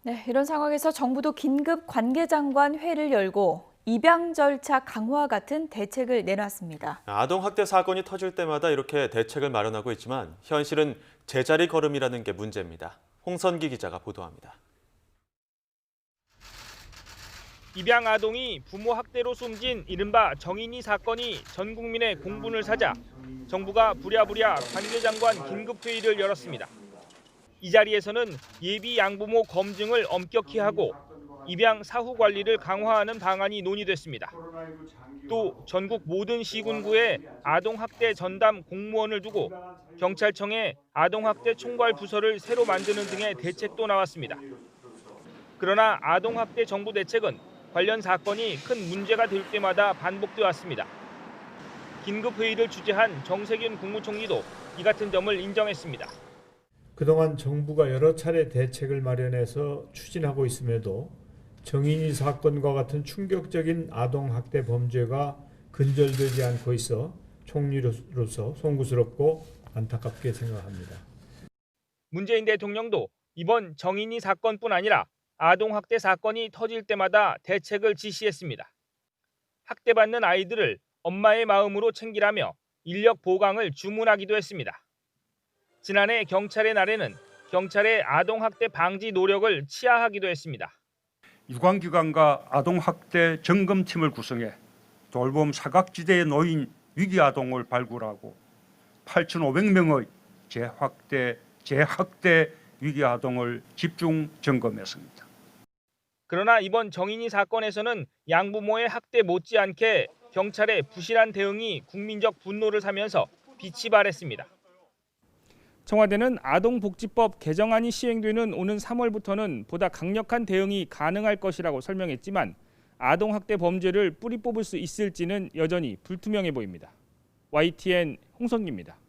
네, 이런 상황에서 정부도 긴급 관계장관 회의를 열고 입양 절차 강화 같은 대책을 내놨습니다. 아동학대 사건이 터질 때마다 이렇게 대책을 마련하고 있지만 현실은 제자리 걸음이라는 게 문제입니다. 홍선기 기자가 보도합니다. 입양 아동이 부모 학대로 숨진 이른바 정인이 사건이 전 국민의 공분을 사자 정부가 부랴부랴 관계장관 긴급회의를 열었습니다. 이 자리에서는 예비 양부모 검증을 엄격히 하고 입양 사후 관리를 강화하는 방안이 논의됐습니다. 또 전국 모든 시군구에 아동학대 전담 공무원을 두고 경찰청에 아동학대 총괄 부서를 새로 만드는 등의 대책도 나왔습니다. 그러나 아동학대 정부 대책은 관련 사건이 큰 문제가 될 때마다 반복돼 왔습니다. 긴급회의를 주재한 정세균 국무총리도 이 같은 점을 인정했습니다. 그동안 정부가 여러 차례 대책을 마련해서 추진하고 있음에도 정인이 사건과 같은 충격적인 아동학대 범죄가 근절되지 않고 있어 총리로서 송구스럽고 안타깝게 생각합니다. 문재인 대통령도 이번 정인이 사건뿐 아니라 아동학대 사건이 터질 때마다 대책을 지시했습니다. 학대받는 아이들을 엄마의 마음으로 챙기라며 인력 보강을 주문하기도 했습니다. 지난해 경찰의 날에는 경찰의 아동학대 방지 노력을 치하하기도 했습니다. 유관기관과 아동학대 점검팀을 구성해 돌봄 사각지대에 놓인 위기아동을 발굴하고 8,500명의 재학대 위기아동을 집중 점검했습니다. 그러나 이번 정인이 사건에서는 양부모의 학대 못지않게 경찰의 부실한 대응이 국민적 분노를 사면서 빛이 발했습니다. 청와대는 아동복지법 개정안이 시행되는 오는 3월부터는 보다 강력한 대응이 가능할 것이라고 설명했지만 아동학대 범죄를 뿌리 뽑을 수 있을지는 여전히 불투명해 보입니다. YTN 홍선기입니다.